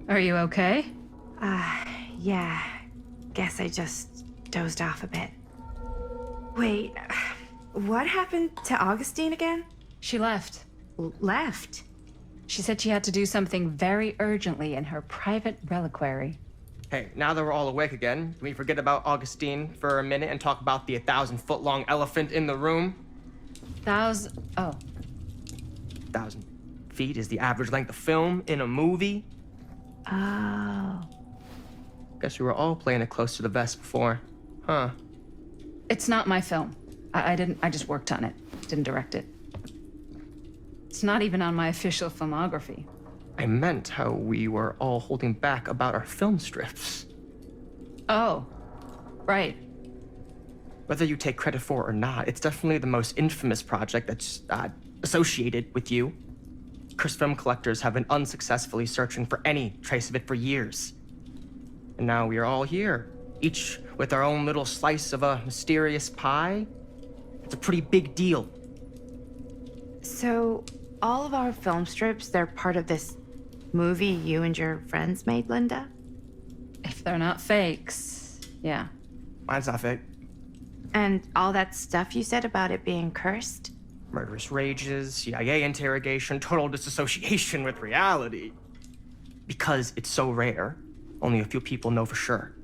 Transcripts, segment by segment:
Are you okay? Yeah. Guess I just dozed off a bit. Wait, what happened to Augustine again? She left. Left? She said she had to do something very urgently in her private reliquary. Hey, now that we're all awake again, can we forget about Augustine for a minute and talk about the 1,000-foot-long elephant in the room? 1,000 feet is the average length of film in a movie. Oh. Guess we were all playing it close to the vest before, huh? It's not my film. I just worked on it. Didn't direct it. It's not even on my official filmography. I meant how we were all holding back about our film strips. Oh, right. Whether you take credit for it or not, it's definitely the most infamous project that's associated with you. Cursed film collectors have been unsuccessfully searching for any trace of it for years. And now we are all here, each with our own little slice of a mysterious pie. It's a pretty big deal. So, all of our film strips, they're part of this movie you and your friends made, Linda? If they're not fakes, yeah. Mine's not fake. And all that stuff you said about it being cursed? Murderous rages, CIA interrogation, total disassociation with reality. Because it's so rare, only a few people know for sure.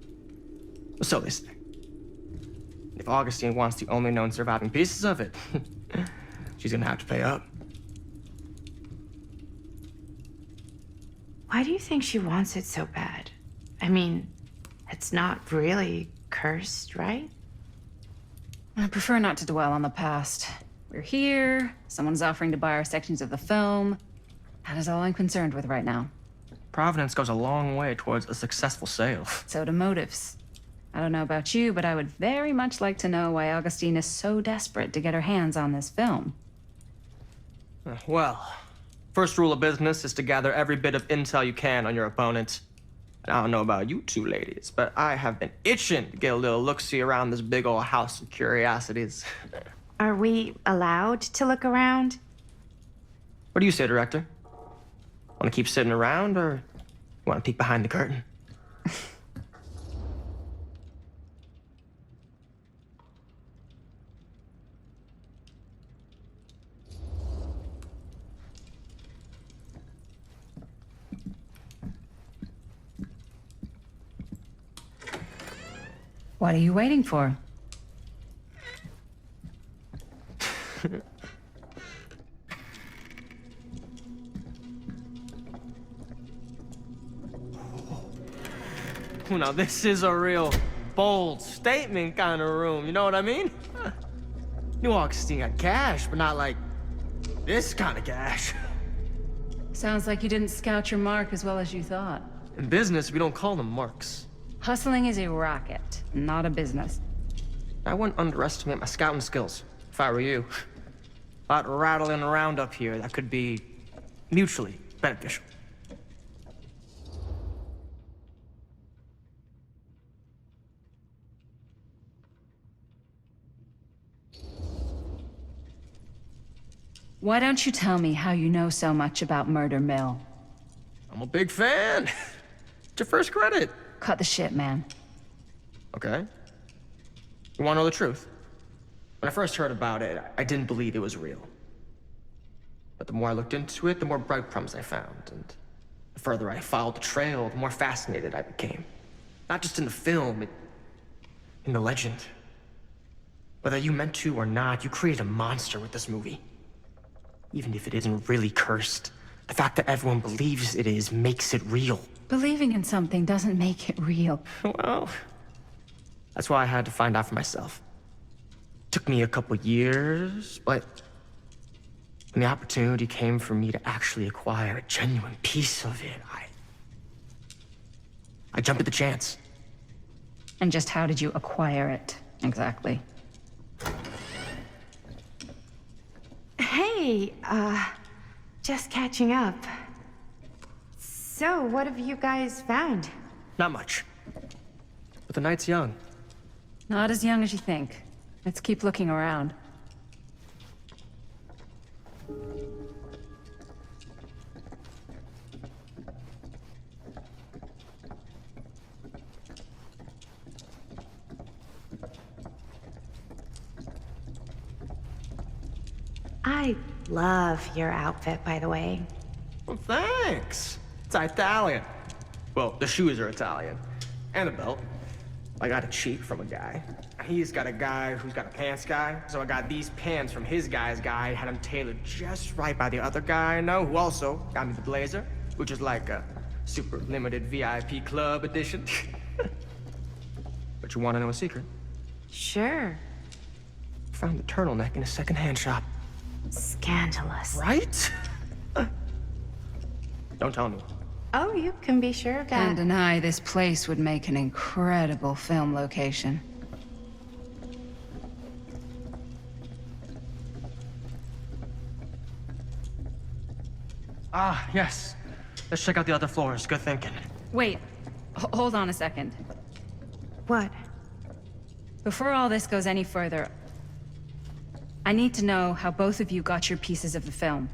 So they say. If Augustine wants the only known surviving pieces of it, she's gonna have to pay up. Why do you think she wants it so bad? I mean, it's not really cursed, right? I prefer not to dwell on the past. We're here, someone's offering to buy our sections of the film. That is all I'm concerned with right now. Providence goes a long way towards a successful sale. So do motives. I don't know about you, but I would very much like to know why Augustine is so desperate to get her hands on this film. Well, first rule of business is to gather every bit of intel you can on your opponent. And I don't know about you two ladies, but I have been itching to get a little look-see around this big old house of curiosities. Are we allowed to look around? What do you say, director? Want to keep sitting around, or want to peek behind the curtain? What are you waiting for? Now this is a real bold statement kind of room, you know what I mean? New Augustine got cash, but not like this kind of cash. Sounds like you didn't scout your mark as well as you thought. In business, we don't call them marks. Hustling is a racket, not a business. I wouldn't underestimate my scouting skills, if I were you. A lot rattling around up here that could be mutually beneficial. Why don't you tell me how you know so much about Murder Mill? I'm a big fan. It's your first credit. Cut the shit, man. Okay. You want to know the truth? When I first heard about it, I didn't believe it was real. But the more I looked into it, the more breadcrumbs I found, and the further I followed the trail, the more fascinated I became. Not just in the film, in the legend. Whether you meant to or not, you created a monster with this movie. Even if it isn't really cursed, the fact that everyone believes it is makes it real. Believing in something doesn't make it real. Well, that's why I had to find out for myself. Took me a couple years, but when the opportunity came for me to actually acquire a genuine piece of it, I jumped at the chance. And just how did you acquire it, exactly? Hey, just catching up. So, what have you guys found? Not much. But the night's young. Not as young as you think. Let's keep looking around. I love your outfit, by the way. Well, thanks. It's Italian. Well, the shoes are Italian. And the belt. I got a cheat from a guy. He's got a guy who's got a pants guy, so I got these pants from his guy's guy, had them tailored just right by the other guy I know, who also got me the blazer, which is like a super limited VIP club edition. But you want to know a secret? Sure. Found the turtleneck in a secondhand shop. Scandalous. Right? Don't tell anyone. Oh, you can be sure of Can't that. deny this place would make an incredible film location. Ah, yes. Let's check out the other floors. Good thinking. Wait, hold on a second. What? Before all this goes any further, I need to know how both of you got your pieces of the film.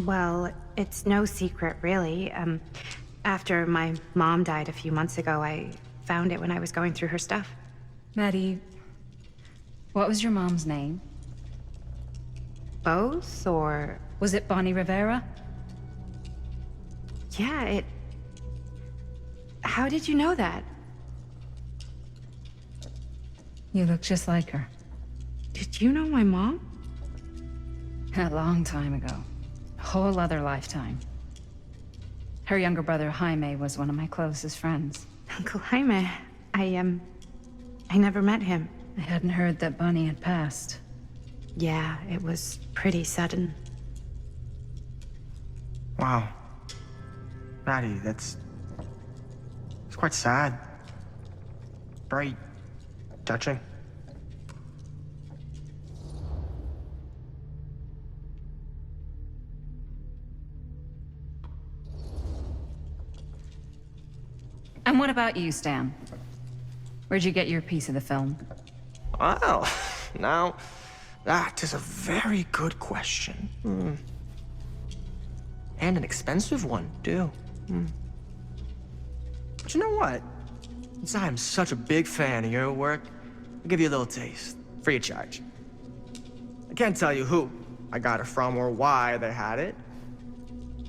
Well, it's no secret, really. After my mom died a few months ago, I found it when I was going through her stuff. Maddie, what was your mom's name? Both, or... Was it Bonnie Rivera? Yeah, it... How did you know that? You look just like her. Did you know my mom? A long time ago. A whole other lifetime. Her younger brother, Jaime, was one of my closest friends. Uncle Jaime. I never met him. I hadn't heard that Bonnie had passed. Yeah, it was pretty sudden. Wow. Maddie, it's quite sad. Very touching. And what about you, Stan? Where'd you get your piece of the film? Well, now, that is a very good question. And an expensive one, too. But you know what? Since I am such a big fan of your work, I'll give you a little taste, free of charge. I can't tell you who I got it from or why they had it.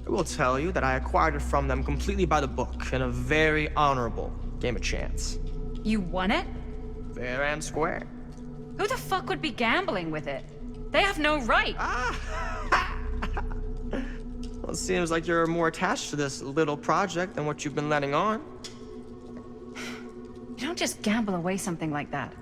I will tell you that I acquired it from them completely by the book in a very honorable game of chance. You won it? Fair and square. Who the fuck would be gambling with it? They have no right. Well, it seems like you're more attached to this little project than what you've been letting on. You don't just gamble away something like that.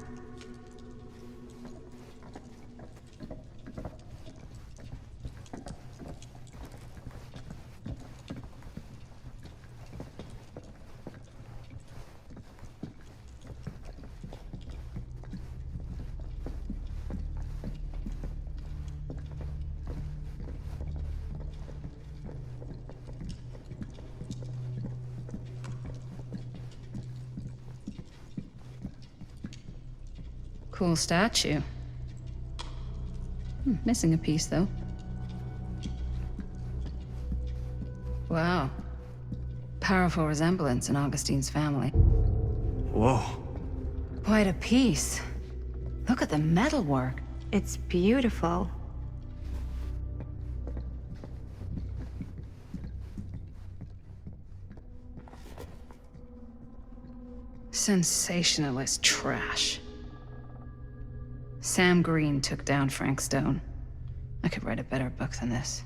Cool statue. Missing a piece, though. Wow. Powerful resemblance in Augustine's family. Whoa. Quite a piece. Look at the metalwork. It's beautiful. Sensationalist trash. Sam Green took down Frank Stone. I could write a better book than this.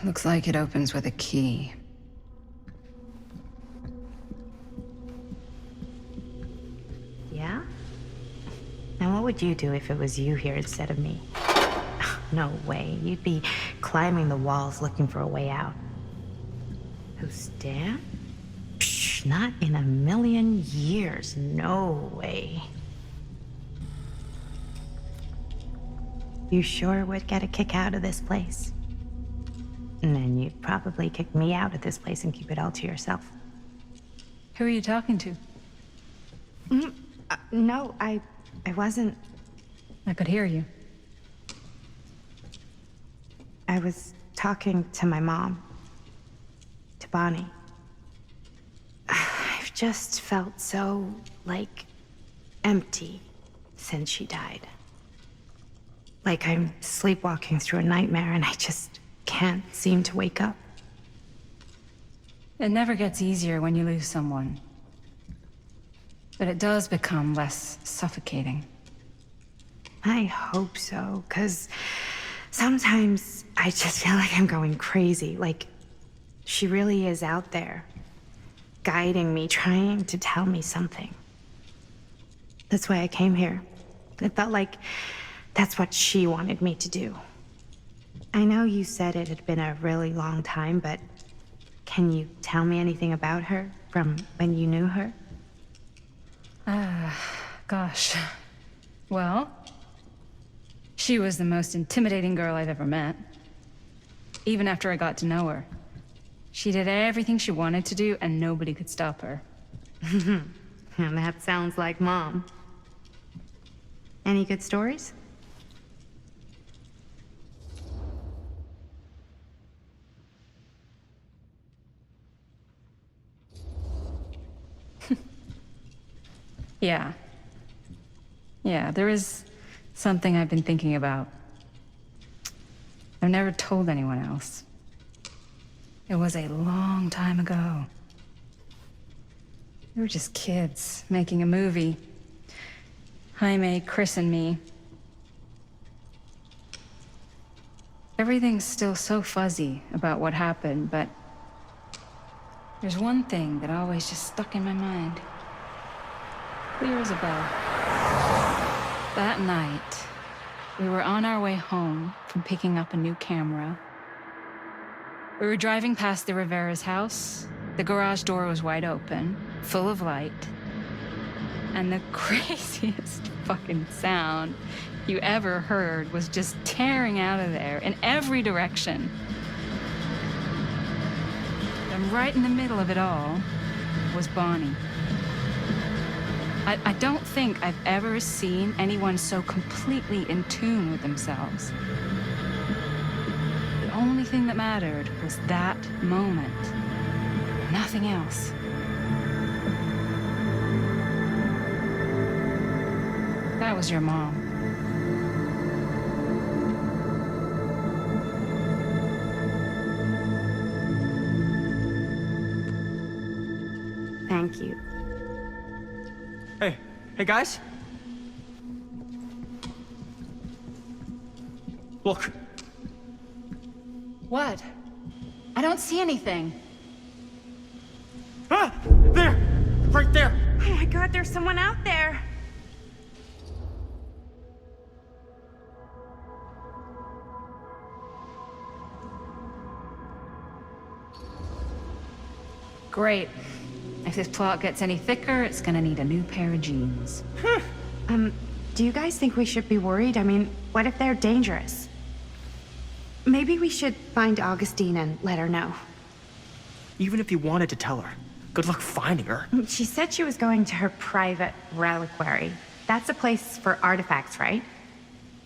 Looks like it opens with a key. Yeah? Now what would you do if it was you here instead of me? No way. You'd be climbing the walls looking for a way out. Who's Dan? Psh, not in a million years. No way. You sure would get a kick out of this place. And then you'd probably kick me out of this place and keep it all to yourself. Who are you talking to? No, I wasn't. I could hear you. I was talking to my mom. To Bonnie. I've just felt so, like, empty since she died. Like I'm sleepwalking through a nightmare and I just can't seem to wake up. It never gets easier when you lose someone. But it does become less suffocating. I hope so, because sometimes I just feel like I'm going crazy. Like she really is out there, guiding me, trying to tell me something. That's why I came here. It felt like that's what she wanted me to do. I know you said it had been a really long time, but can you tell me anything about her from when you knew her? Gosh. Well, she was the most intimidating girl I've ever met. Even after I got to know her. She did everything she wanted to do, and nobody could stop her. And that sounds like Mom. Any good stories? Yeah. Yeah, there is something I've been thinking about. I've never told anyone else. It was a long time ago. We were just kids making a movie. Jaime, Chris, and me. Everything's still so fuzzy about what happened, but there's one thing that always just stuck in my mind. Clear as a bell. That night, we were on our way home from picking up a new camera. We were driving past the Rivera's house. The garage door was wide open, full of light. And the craziest fucking sound you ever heard was just tearing out of there in every direction. And right in the middle of it all was Bonnie. I don't think I've ever seen anyone so completely in tune with themselves. The only thing that mattered was that moment. Nothing else. That was your mom. Thank you. Hey guys. Look. What? I don't see anything. Ah! There! Right there! Oh my God, there's someone out there. Great. If this plot gets any thicker, it's gonna need a new pair of jeans. Do you guys think we should be worried? I mean, what if they're dangerous? Maybe we should find Augustine and let her know. Even if you wanted to tell her, good luck finding her. She said she was going to her private reliquary. That's a place for artifacts, right?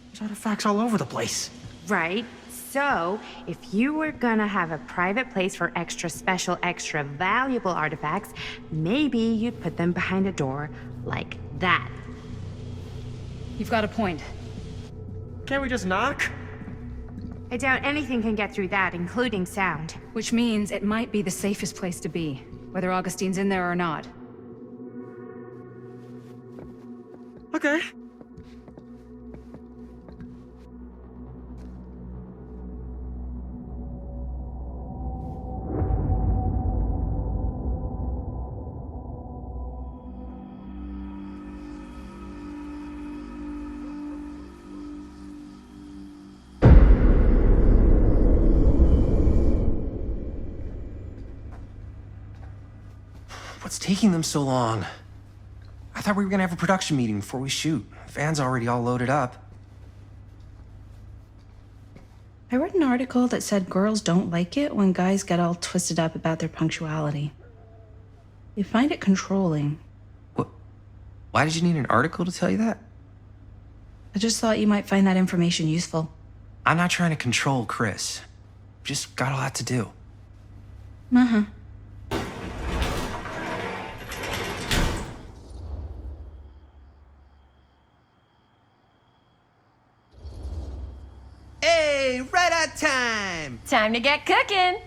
There's artifacts all over the place. Right. So, if you were gonna have a private place for extra special, extra valuable artifacts, maybe you'd put them behind a door like that. You've got a point. Can't we just knock? I doubt anything can get through that, including sound. Which means it might be the safest place to be, whether Augustine's in there or not. Okay. taking them so long? I thought we were gonna have a production meeting before we shoot. Van's already all loaded up. I read an article that said girls don't like it when guys get all twisted up about their punctuality. They find it controlling. What? Why did you need an article to tell you that? I just thought you might find that information useful. I'm not trying to control Chris. Just got a lot to do. Uh-huh. Hey, right on time! Time to get cooking.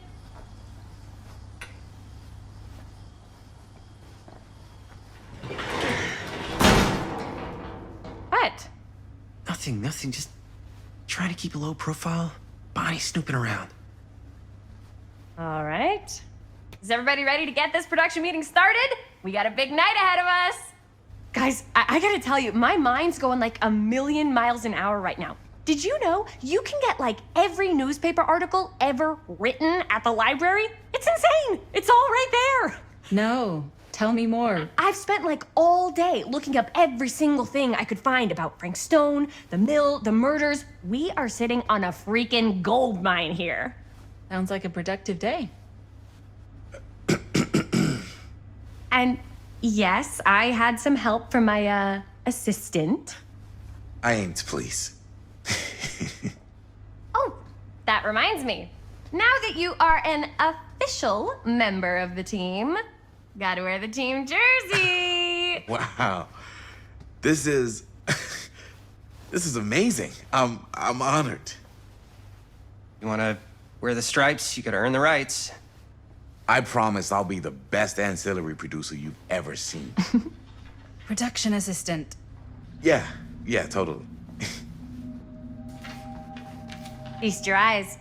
What? Nothing, just trying to keep a low profile. Bonnie snooping around. All right. Is everybody ready to get this production meeting started? We got a big night ahead of us. Guys, I gotta tell you, my mind's going like a million miles an hour right now. Did you know you can get like every newspaper article ever written at the library? It's insane. It's all right there. No, tell me more. I've spent like all day looking up every single thing I could find about Frank Stone, the mill, the murders. We are sitting on a freaking gold mine here. Sounds like a productive day. And yes, I had some help from my assistant. I aim to please. Oh, that reminds me. Now that you are an official member of the team, gotta wear the team jersey. Wow. This is this is amazing. I'm honored. You wanna wear the stripes? You gotta earn the rights. I promise I'll be the best ancillary producer you've ever seen. Production assistant. Yeah, totally. Feast your eyes.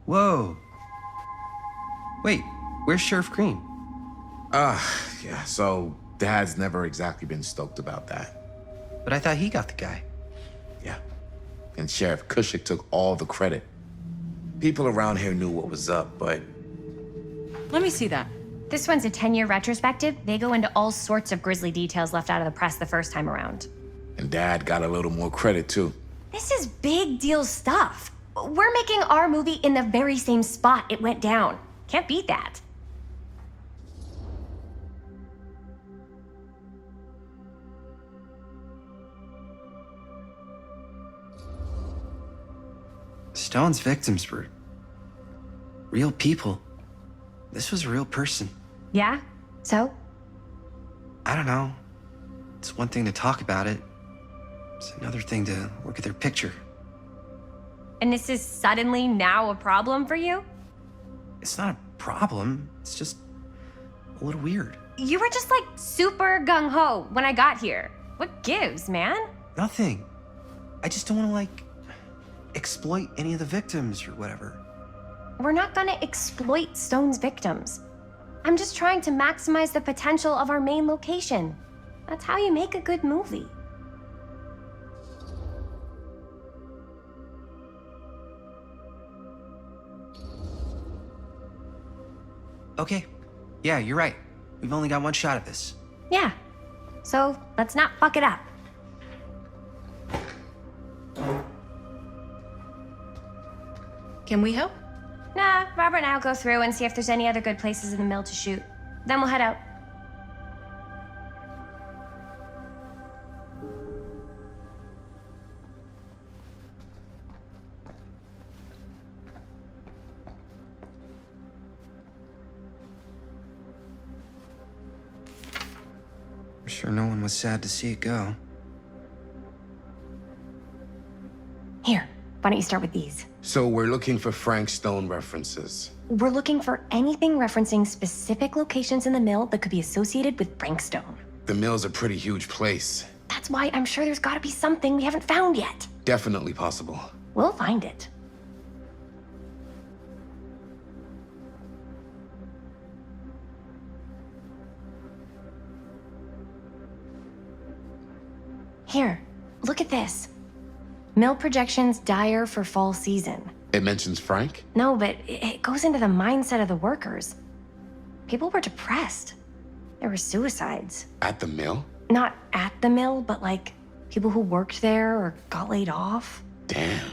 Whoa. Wait, where's Sheriff Green? Yeah, so Dad's never exactly been stoked about that. But I thought he got the guy. Yeah. And Sheriff Cushik took all the credit. People around here knew what was up, but Let me see that. This one's a 10-year retrospective. They go into all sorts of grisly details left out of the press the first time around. and Dad got a little more credit too. This is big deal stuff. We're making our movie in the very same spot it went down. Can't beat that. Stone's victims were real people. This was a real person. Yeah? So? I don't know. It's one thing to talk about it. It's another thing to look at their picture. And this is suddenly now a problem for you? It's not a problem. It's just a little weird. You were just like super gung-ho when I got here. What gives, man? Nothing. I just don't want to, like, exploit any of the victims or whatever. We're not gonna exploit Stone's victims. I'm just trying to maximize the potential of our main location. That's how you make a good movie. Okay. Yeah, you're right. We've only got one shot at this. Yeah. So let's not fuck it up. Can we help? Nah, Robert and I'll go through and see if there's any other good places in the mill to shoot. Then we'll head out. I'm sure no one was sad to see it go. Here, why don't you start with these? So we're looking for Frank Stone references. We're looking for anything referencing specific locations in the mill that could be associated with Frank Stone. The mill's a pretty huge place. That's why I'm sure there's gotta be something we haven't found yet. Definitely possible. We'll find it. Here, look at this. Mill projections dire for fall season. It mentions Frank? No, but it goes into the mindset of the workers. People were depressed. There were suicides. At the mill? Not at the mill, but like people who worked there or got laid off. Damn.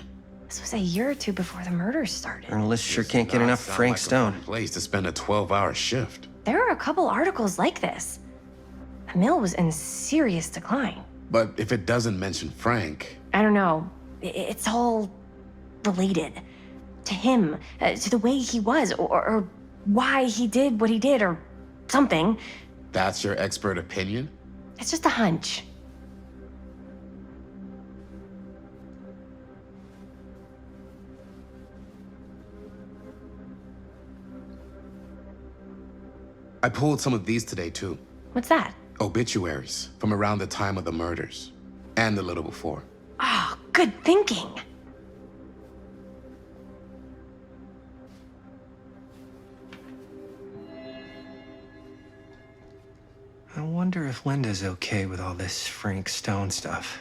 This was a year or two before the murders started. Journalists sure can't get enough of Frank Stone. Place to spend a 12-hour shift. There are a couple articles like this. The mill was in serious decline. But if it doesn't mention Frank, I don't know. It's all related to him, to the way he was, or why he did what he did, or something. that's your expert opinion? It's just a hunch. I pulled some of these today, too. What's that? Obituaries from around the time of the murders, and a little before. Oh, good thinking. I wonder if Linda's okay with all this Frank Stone stuff.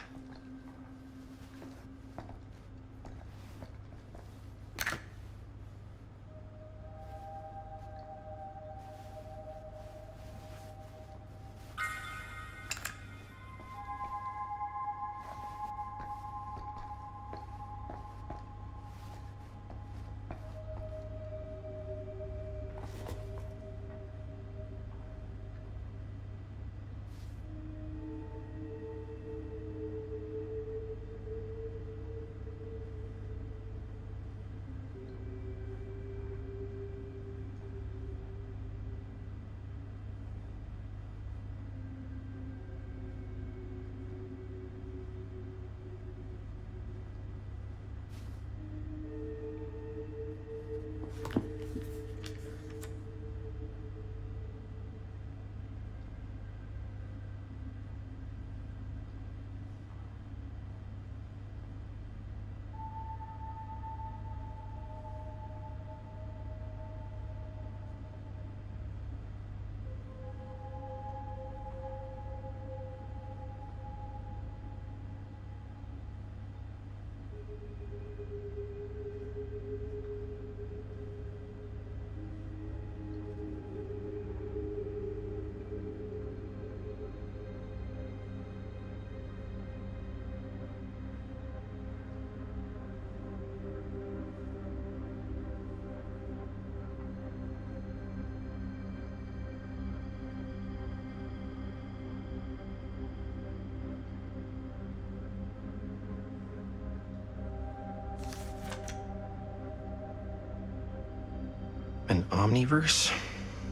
An omniverse?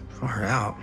Far out.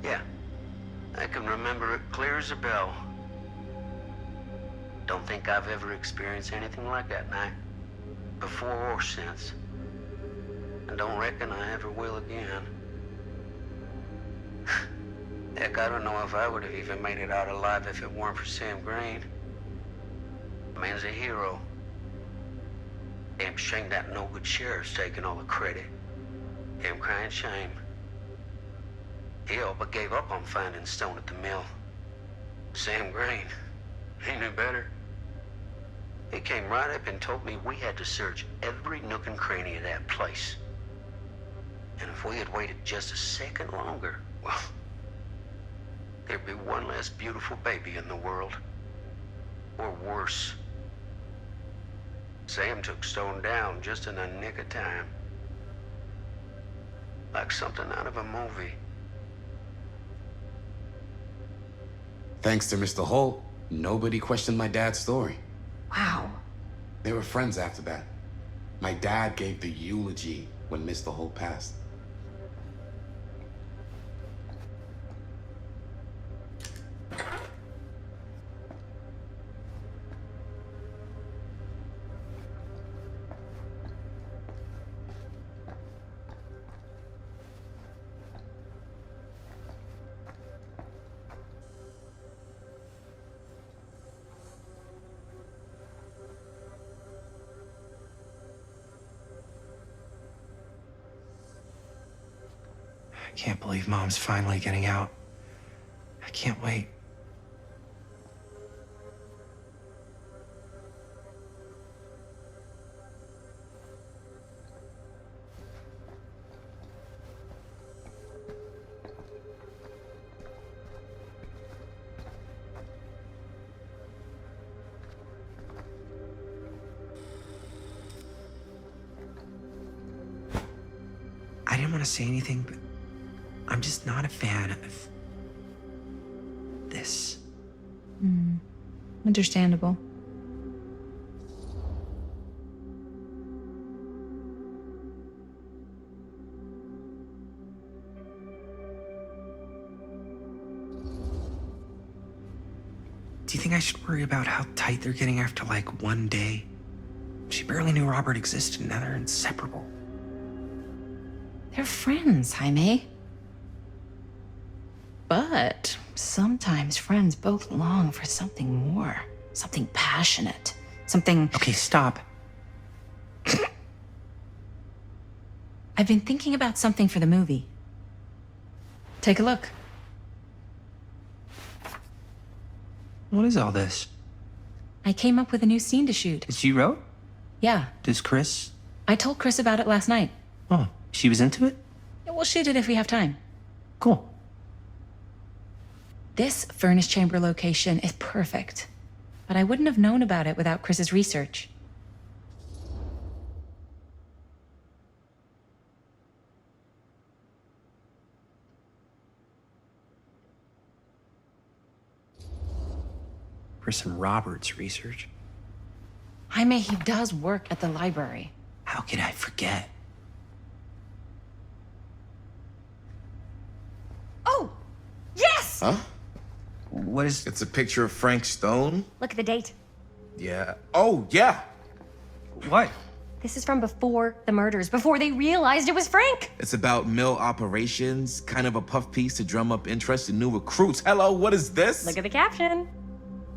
Yeah. I can remember it clear as a bell. Don't think I've ever experienced anything like that night, before or since. And don't reckon I ever will again. Heck, I don't know if I would have even made it out alive if it weren't for Sam Green. The man's a hero. Damn shame that no-good sheriff's taking all the credit. Damn crying shame. He all but gave up on finding Stone at the mill. Sam Green, he knew better. He came right up and told me we had to search every nook and cranny of that place. And if we had waited just a second longer, well, there'd be one less beautiful baby in the world. Or worse. Sam took Stone down just in the nick of time. Like something out of a movie. Thanks to Mr. Holt, nobody questioned my dad's story. Wow. They were friends after that. My dad gave the eulogy when Mr. Holt passed. I can't believe Mom's finally getting out. I can't wait. I didn't want to say anything, but I'm just not a fan of this. Understandable. Do you think I should worry about how tight they're getting after like one day? She barely knew Robert existed, and now they're inseparable. They're friends, Jaime. But sometimes friends both long for something more, something passionate, something... Okay, stop. I've been thinking about something for the movie. Take a look. What is all this? I came up with a new scene to shoot. That you wrote? Yeah, Does Chris? I told Chris about it last night. Oh, she was into it? Yeah, we'll shoot it if we have time. Cool. This furnace chamber location is perfect, but I wouldn't have known about it without Chris's research. Chris and Robert's research. Jaime, he does work at the library. How could I forget? Oh! Yes! Huh? What is... It's a picture of Frank Stone? Look at the date. Yeah. Oh, yeah. What? This is from before the murders, before they realized it was Frank. It's about mill operations, kind of a puff piece to drum up interest in new recruits. Hello, what is this? Look at the caption.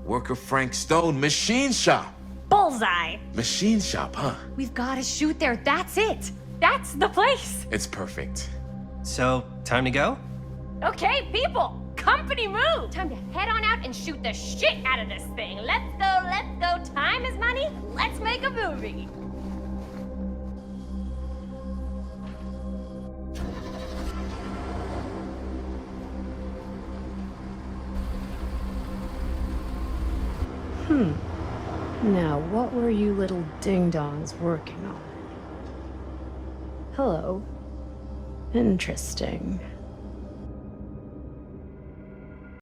Worker Frank Stone, machine shop. Bullseye. Machine shop, huh? We've got to shoot there. That's it. That's the place. It's perfect. So, time to go? Okay, people. Company move. Time to head on out and shoot the shit out of this thing. Let's go, let's go. Time is money. Let's make a movie. Now, what were you little ding-dongs working on? Hello. Interesting.